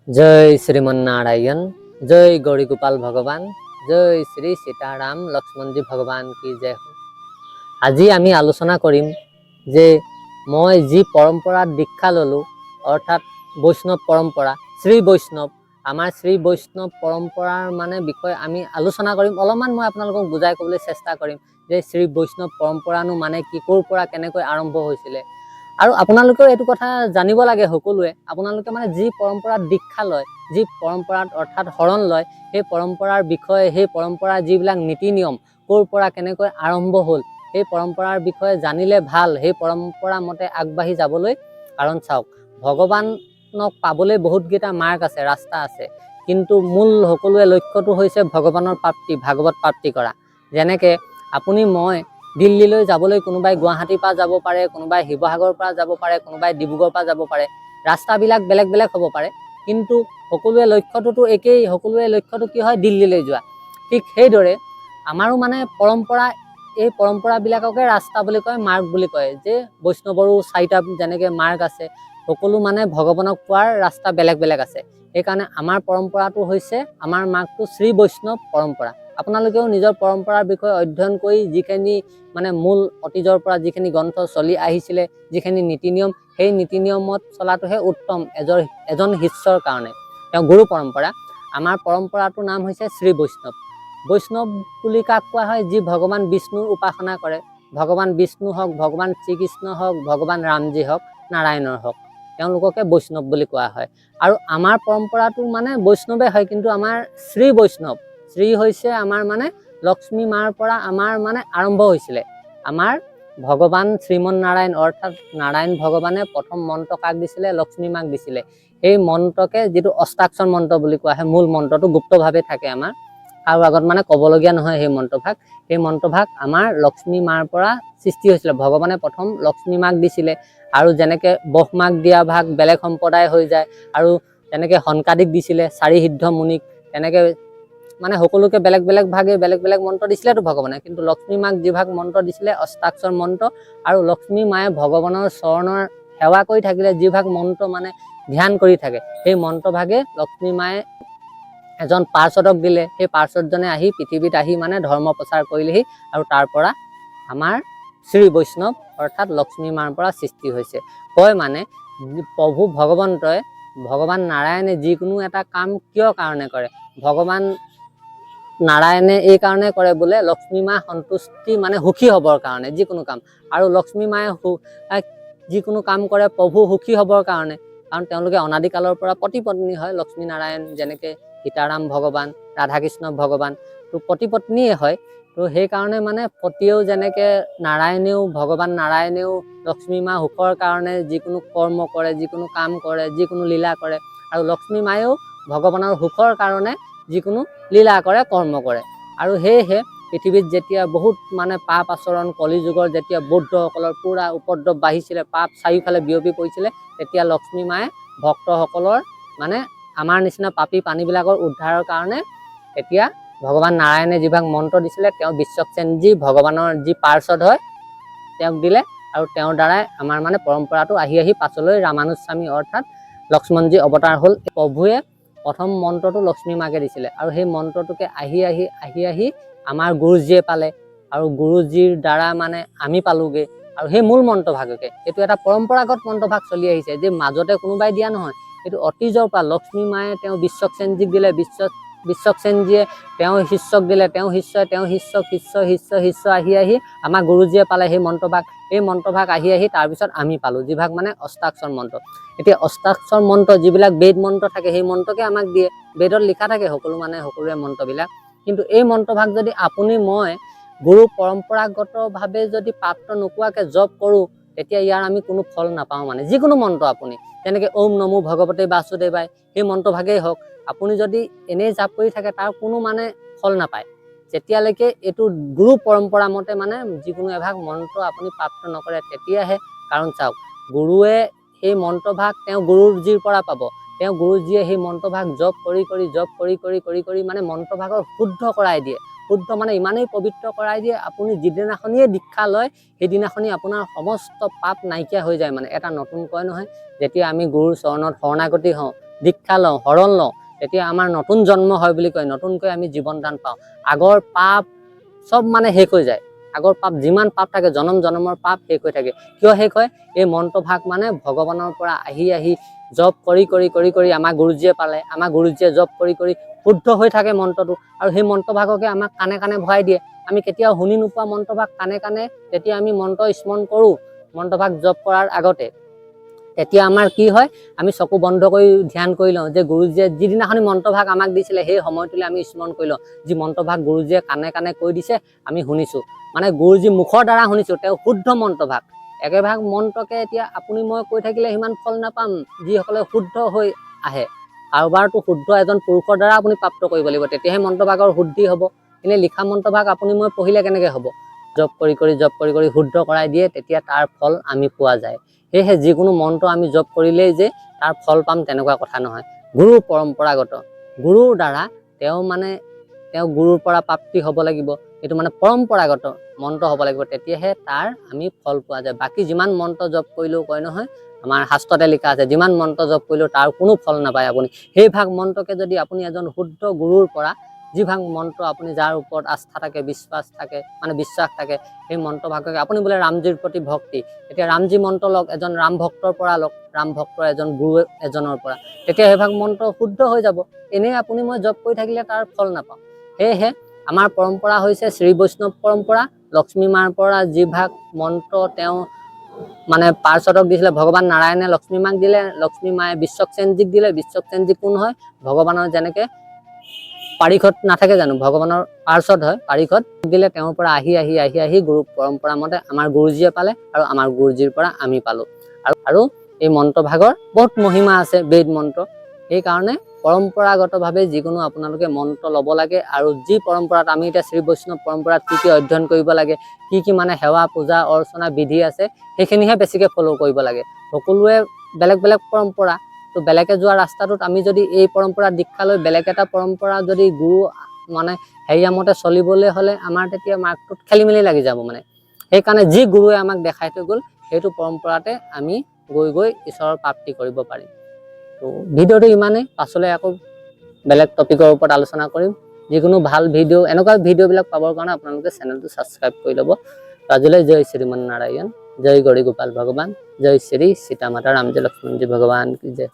जय श्रीमन्नारायण, जय गौरी गोपाल भगवान, जय श्री सीताराम लक्ष्मण जी भगवान की जय हो। আজি আমি আলোচনা কৰিম যে মই যি পৰম্পৰাত দীক্ষা ললো অৰ্থাৎ বৈষ্ণৱ পৰম্পৰা, শ্ৰী বৈষ্ণৱ, আমাৰ শ্ৰী বৈষ্ণৱ পৰম্পৰাৰ মানে বিষয়ে আমি আলোচনা কৰিম। অলপমান মই আপোনালোকক বুজাই ক'বলৈ চেষ্টা কৰিম যে শ্ৰী বৈষ্ণৱ পৰম্পৰানো মানে কি, ক'ৰ পৰা কেনেকৈ আৰম্ভ হৈছিলে। আৰু আপোনালোকেও এইটো কথা জানিব লাগে সকলোৱে, আপোনালোকে মানে যি পৰম্পৰাত দীক্ষা লয়, যি পৰম্পৰাত অৰ্থাৎ শৰণ লয়, সেই পৰম্পৰাৰ বিষয়ে, সেই পৰম্পৰাৰ যিবিলাক নীতি নিয়ম ক'ৰ পৰা কেনেকৈ আৰম্ভ হ'ল, সেই পৰম্পৰাৰ বিষয়ে জানিলে ভাল, সেই পৰম্পৰা মতে আগবাঢ়ি যাবলৈ। কাৰণ চাওক, ভগৱানক পাবলৈ বহুতকেইটা মাৰ্গ আছে, ৰাস্তা আছে, কিন্তু মূল সকলোৱে লক্ষ্যটো হৈছে ভগৱানৰ প্ৰাপ্তি, ভাগৱত প্ৰাপ্তি কৰা। যেনেকৈ আপুনি মই দিল্লীলৈ যাবলৈ কোনোবাই গুৱাহাটীৰ পৰা যাব পাৰে, কোনোবাই শিৱসাগৰৰ পৰা যাব পাৰে, কোনোবাই ডিব্ৰুগড়ৰ পৰা যাব পাৰে, ৰাস্তাবিলাক বেলেগ বেলেগ হ'ব পাৰে, কিন্তু সকলোৱে লক্ষ্যটোতো একেই, সকলোৱে লক্ষ্যটো কি হয়, দিল্লীলৈ যোৱা। ঠিক সেইদৰে আমাৰো মানে পৰম্পৰা, এই পৰম্পৰাবিলাককে ৰাস্তা বুলি কয়, মাৰ্গ বুলি কয়। যে বৈষ্ণৱৰো 4টা যেনেকৈ মাৰ্গ আছে, সকলো মানে ভগৱানক পোৱাৰ ৰাস্তা বেলেগ বেলেগ আছে। সেইকাৰণে আমাৰ পৰম্পৰাটো হৈছে, আমাৰ মাৰ্গটো শ্ৰী বৈষ্ণৱ পৰম্পৰা। আপোনালোকেও নিজৰ পৰম্পৰাৰ বিষয়ে অধ্যয়ন কৰি যিখিনি মানে মূল অতীজৰ পৰা যিখিনি গ্ৰন্থ চলি আহিছিলে, যিখিনি নীতি নিয়ম, সেই নীতি নিয়মত চলাটোহে উত্তম এজন শিষ্যৰ কাৰণে। তেওঁ গুৰু পৰম্পৰা। আমাৰ পৰম্পৰাটোৰ নাম হৈছে শ্ৰী বৈষ্ণৱ। বৈষ্ণৱ বুলি কাক কোৱা হয়? যি ভগৱান বিষ্ণুৰ উপাসনা কৰে। ভগৱান বিষ্ণু হওক, ভগৱান শ্ৰীকৃষ্ণ হওক, ভগৱান ৰামজী হওক, নাৰায়ণৰ হওক, তেওঁলোককে বৈষ্ণৱ বুলি কোৱা হয়। আৰু আমাৰ পৰম্পৰাটো মানে বৈষ্ণৱে হয়, কিন্তু আমাৰ শ্ৰী বৈষ্ণৱ, শ্ৰী হৈছে আমাৰ মানে লক্ষ্মী মাৰ পৰা আমাৰ মানে আৰম্ভ হৈছিলে। আমাৰ ভগৱান শ্ৰীমন নাৰায়ণ অৰ্থাৎ নাৰায়ণ ভগৱানে প্ৰথম মন্ত্ৰ কাক দিছিলে? লক্ষ্মী মাক দিছিলে। সেই মন্ত্ৰকে, যিটো অষ্টাক্ষৰ মন্ত্ৰ বুলি কোৱা হয়, মূল মন্ত্ৰটো গুপ্তভাৱে থাকে আমাৰ, আৰু আগত মানে ক'বলগীয়া নহয়। সেই মন্ত্ৰভাগ, সেই মন্ত্ৰভাগ আমাৰ লক্ষ্মী মাৰ পৰা সৃষ্টি হৈছিলে। ভগৱানে প্ৰথম লক্ষ্মী মাক দিছিলে। আৰু যেনেকৈ ব্ৰহ্মাক দিয়া ভাগ বেলেগ সম্প্ৰদায় হৈ যায়, আৰু তেনেকৈ সনকাদিক দিছিলে, 4 সিদ্ধ মুনিক, তেনেকৈ মানে সকলোকে বেলেগ বেলেগ ভাগে বেলেগ বেলেগ মন্ত্ৰ দিছিলেতো ভগৱানে, কিন্তু লক্ষ্মী মাক যি ভাগ মন্ত্ৰ দিছিলে অষ্টাক্ষৰ মন্ত্ৰ, আৰু লক্ষ্মী মায়ে ভগৱানৰ চৰণৰ সেৱা কৰি থাকিলে, যি ভাগ মন্ত্ৰ মানে ধ্যান কৰি থাকে, সেই মন্ত্ৰভাগে লক্ষ্মী মায়ে এজন পাৰ্ষদক দিলে। সেই পাৰ্ষদজনে আহি পৃথিৱীত আহি মানে ধৰ্ম প্ৰচাৰ কৰিলেহি, আৰু তাৰ পৰা আমাৰ শ্ৰী বৈষ্ণৱ অৰ্থাৎ লক্ষ্মী মাৰ পৰা সৃষ্টি হৈছে। কয় মানে প্ৰভু ভগৱন্তই, ভগৱান নাৰায়ণে যিকোনো এটা কাম কিয় কাৰণে কৰে? ভগৱান নাৰায়ণে এই কাৰণে কৰে বোলে, লক্ষ্মী মা সন্তুষ্টি মানে সুখী হ'বৰ কাৰণে যিকোনো কাম। আৰু লক্ষ্মী মায়ে যিকোনো কাম কৰে প্ৰভু সুখী হ'বৰ কাৰণে, কাৰণ তেওঁলোকে অনাদিকালৰ পৰা পতি পত্নী হয়। লক্ষ্মী নাৰায়ণ যেনেকৈ সীতাৰাম ভগৱান, ৰাধাকৃষ্ণ ভগৱান, তো পতি পত্নীয়ে হয়। তো সেইকাৰণে মানে পতিয়েও যেনেকৈ নাৰায়ণেও, ভগৱান নাৰায়ণেও লক্ষ্মী মা সুখৰ কাৰণে যিকোনো কৰ্ম কৰে, যিকোনো কাম কৰে, যিকোনো লীলা কৰে, আৰু লক্ষ্মী মায়েও ভগৱানৰ সুখৰ কাৰণে যিকোনো লীলা কৰে, কৰ্ম কৰে। আৰু সেয়েহে পৃথিৱীত যেতিয়া বহুত মানে পাপ আচৰণ, কলি যুগৰ যেতিয়া বৌদ্ধসকলৰ পূৰা উপদ্ৰৱ বাঢ়িছিলে, পাপ চাৰিওফালে বিয়পি পৰিছিলে, তেতিয়া লক্ষ্মী মায়ে ভক্তসকলৰ মানে আমাৰ নিচিনা পাপী প্ৰাণীবিলাকৰ উদ্ধাৰৰ কাৰণে এতিয়া ভগৱান নাৰায়ণে যিভাগ মন্ত্ৰ দিছিলে, তেওঁ বিশ্বক্সেনজী ভগৱানৰ যি পাৰ্ষদ হয়, তেওঁক দিলে। আৰু তেওঁৰ দ্বাৰাই আমাৰ মানে পৰম্পৰাটো আহি আহি পাছলৈ ৰামানুজ স্বামী অৰ্থাৎ লক্ষ্মণজী অৱতাৰ হ'ল। প্ৰভুৱে প্ৰথম মন্ত্ৰটো লক্ষ্মী মাকে দিছিলে, আৰু সেই মন্ত্ৰটোকে আহি আহি আহি আহি আমাৰ গুৰুজীয়ে পালে, আৰু গুৰুজীৰ দ্বাৰা মানে আমি পালোগৈ। আৰু সেই মূল মন্ত্ৰভাগকে, এইটো এটা পৰম্পৰাগত মন্ত্ৰভাগ চলি আহিছে, যে মাজতে কোনোবাই দিয়া নহয়। এইটো অতীজৰ পৰা লক্ষ্মী মায়ে তেওঁ বিশ্বক্সেনজীক দিলে, বিশ্বক্সেনজীয়ে তেওঁৰ শিষ্যক দিলে, তেওঁ শিষ্যই তেওঁ শিষ্যক, শিষ্য আহি আহি আমাৰ গুৰুজীয়ে পালে সেই মন্ত্ৰভাগ। এই মন্ত্ৰভাগ আহি আহি তাৰপিছত আমি পালোঁ, যিভাগ মানে অষ্টাক্ষৰ মন্ত্ৰ। এতিয়া অষ্টাক্ষৰ মন্ত্ৰ যিবিলাক বেদ মন্ত্ৰ থাকে, সেই মন্ত্ৰকে আমাক দিয়ে। বেদত লিখা থাকে সকলো মানে সকলোৰে মন্ত্ৰবিলাক, কিন্তু এই মন্ত্ৰভাগ যদি আপুনি মই গুৰু পৰম্পৰাগতভাৱে যদি প্ৰাপ্ত নোপোৱাকৈ জপ কৰোঁ, তেতিয়া ইয়াৰ আমি কোনো ফল নাপাওঁ। মানে যিকোনো মন্ত্ৰ আপুনি, যেনেকৈ ওম নমো ভগৱতে বাসুদেৱাই, সেই মন্ত্ৰভাগেই হওক, আপুনি যদি এনেই জাপ কৰি থাকে, তাৰ কোনো মানে ফল নাপায়, যেতিয়ালৈকে এইটো গুৰু পৰম্পৰা মতে মানে যিকোনো এভাগ মন্ত্ৰ আপুনি প্ৰাপ্ত নকৰে, তেতিয়াহে। কাৰণ চাওক, গুৰুৱে সেই মন্ত্ৰভাগ তেওঁ গুৰুজীৰ পৰা পাব। তেওঁ গুৰুজীয়ে সেই মন্ত্ৰভাগ জপ কৰি কৰি মানে মন্ত্ৰভাগৰ শুদ্ধ কৰাই দিয়ে। শুদ্ধ মানে ইমানেই পবিত্ৰ কৰাই দিয়ে, আপুনি যিদিনাখনিয়ে দীক্ষা লয়, সেইদিনাখনি আপোনাৰ সমস্ত পাপ নাইকিয়া হৈ যায়। মানে এটা নতুন কয় নহয়, যেতিয়া আমি গুৰুৰ চৰণত শৰণাগতি হওঁ, দীক্ষা লওঁ শৰণ লওঁ তেতিয়া আমাৰ নতুন জন্ম হয় বুলি কয়, নতুনকৈ আমি জীৱন দান পাওঁ। আগৰ পাপ চব মানে শেষ হৈ যায়। আগৰ পাপ যিমান পাপ থাকে জনম জনমৰ পাপ শেষ হৈ থাকে। কিয় শেষ হয়? এই মন্ত্ৰভাগ মানে ভগৱানৰ পৰা আহি আহি জপ কৰি কৰি কৰি কৰি আমাৰ গুৰুজীয়ে পালে, আমাৰ গুৰুজীয়ে জপ কৰি কৰি শুদ্ধ হৈ থাকে মন্ত্ৰটো, আৰু সেই মন্ত্ৰভাগকে আমাক কাণে কাণে ভৰাই দিয়ে। আমি কেতিয়াও শুনি নোপোৱা মন্ত্ৰভাগ কাণে কাণে যেতিয়া আমি মন্ত্ৰ স্মৰণ কৰোঁ মন্ত্ৰভাগ জপ কৰাৰ আগতে, তেতিয়া আমাৰ কি হয়, আমি চকু বন্ধ কৰি ধ্যান কৰি লওঁ যে গুৰুজীয়ে যিদিনাখনি মন্ত্ৰভাগ আমাক দিছিলে সেই সময়টোলৈ আমি স্মৰণ কৰি লওঁ, যি মন্ত্ৰভাগ গুৰুজীয়ে কাণে কাণে কৈ দিছে আমি শুনিছোঁ, মানে গুৰুজী মুখৰ দ্বাৰা শুনিছোঁ, তেওঁ শুদ্ধ মন্ত্ৰভাগ। একেভাগ মন্ত্ৰকে এতিয়া আপুনি মই কৈ থাকিলে সিমান ফল নাপাম, যিসকলে শুদ্ধ হৈ আহে। কাৰোবাৰতো শুদ্ধ এজন পুৰুষৰ দ্বাৰা আপুনি প্ৰাপ্ত কৰিব লাগিব, তেতিয়াহে মন্ত্ৰভাগৰ শুদ্ধি হ'ব। এনেই লিখা মন্ত্ৰভাগ আপুনি মই পঢ়িলে কেনেকৈ হ'ব? জপ কৰি কৰি জপ কৰি কৰি শুদ্ধ কৰাই দিয়ে, তেতিয়া তাৰ ফল আমি পোৱা যায়। সেয়েহে যিকোনো মন্ত্ৰ আমি জপ কৰিলেই যে তাৰ ফল পাম তেনেকুৱা কথা নহয়। গুৰু পৰম্পৰাগত, গুৰুৰ দ্বাৰা তেওঁ গুৰুৰ পৰা প্ৰাপ্তি হ'ব লাগিব, এইটো মানে পৰম্পৰাগত মন্ত্ৰ হ'ব লাগিব, তেতিয়াহে তাৰ আমি ফল পোৱা যায়। বাকী যিমান মন্ত্ৰ জপ কৰিলেও কয় নহয়, আমাৰ শাস্ত্ৰতে লিখা আছে যিমান মন্ত্ৰ জপ কৰিলেও তাৰ কোনো ফল নাপায় আপুনি। সেই ভাগ মন্ত্ৰকে যদি আপুনি এজন শুদ্ধ গুৰুৰ পৰা যিভাগ মন্ত্ৰ আপুনি যাৰ ওপৰত আস্থা থাকে বিশ্বাস থাকে সেই মন্ত্ৰভাগকে আপুনি বোলে ৰামজীৰ প্ৰতি ভক্তি, এতিয়া ৰামজী মন্ত্ৰ লওক এজন ৰাম ভক্তৰ পৰা লওক, ৰাম ভক্তৰ এজন গুৰু এজনৰ পৰা, তেতিয়া সেইভাগ মন্ত্ৰ শুদ্ধ হৈ যাব। এনেই আপুনি মই জপ কৰি থাকিলে তাৰ ফল নাপাওঁ। সেয়েহে আমাৰ পৰম্পৰা হৈছে শ্ৰী বৈষ্ণৱ পৰম্পৰা। লক্ষ্মী মাৰ পৰা যিভাগ মন্ত্ৰ তেওঁ মানে পাৰ্শ্বদক দিছিলে, ভগৱান নাৰায়ণে লক্ষ্মী মাক দিলে, লক্ষ্মী মায়ে বিশ্বকসেনজীক দিলে। বিশ্বকসেনজী কোন হয়? ভগৱানৰ যেনেকে পাৰিষদ নাথাকে জানো, ভগৱানৰ পাৰ্শ্বদ হয়, পাৰিষদ দিলে তেওঁৰ পৰা আহি আহি আহি আহি গুৰু পৰম্পৰা মতে আমাৰ গুৰুজীয়ে পালে, আৰু আমাৰ গুৰুজীৰ পৰা আমি পালোঁ। আৰু এই মন্ত্ৰভাগৰ বহুত মহিমা আছে, বেদ মন্ত্ৰ। সেইকাৰণে পৰম্পৰাগতভাৱে যিকোনো আপোনালোকে মন্ত্ৰ ল'ব লাগে। আৰু যি পৰম্পৰাত আমি এতিয়া শ্ৰী বৈষ্ণৱ পৰম্পৰাত কি কি অধ্যয়ন কৰিব লাগে, কি মানে সেৱা পূজা অৰ্চনা বিধি আছে, সেইখিনিহে বেছিকৈ ফ'ল' কৰিব লাগে। সকলোৱে বেলেগ বেলেগ পৰম্পৰা, তো বেলেগে যোৱা ৰাস্তাটোত আমি যদি এই পৰম্পৰা দীক্ষা লৈ বেলেগ এটা পৰম্পৰা যদি গুৰু মানে হেৰিয়া মতে চলিবলৈ হ'লে আমাৰ তেতিয়া মাৰ্গটোত খেলি মেলি লাগি যাব মানে। সেইকাৰণে যি গুৰুৱে আমাক দেখাই থৈ গ'ল সেইটো পৰম্পৰাতে আমি গৈ গৈ ঈশ্বৰৰ প্ৰাপ্তি কৰিব পাৰিম। তো ভিডিঅ'টো ইমানেই, পাছলৈ আকৌ বেলেগ টপিকৰ ওপৰত আলোচনা কৰিম। যিকোনো ভাল ভিডিঅ' এনেকুৱা ভিডিঅ'বিলাক পাবৰ কাৰণে আপোনালোকে চেনেলটো ছাবস্ক্ৰাইব কৰি ল'ব। আজিলৈ জয় শ্ৰীমন নাৰায়ণ, জয় গৌৰী গোপাল ভগৱান, জয় শ্ৰী সীতা মাতা ৰামজী লক্ষ্মণজী ভগৱান কি জয়।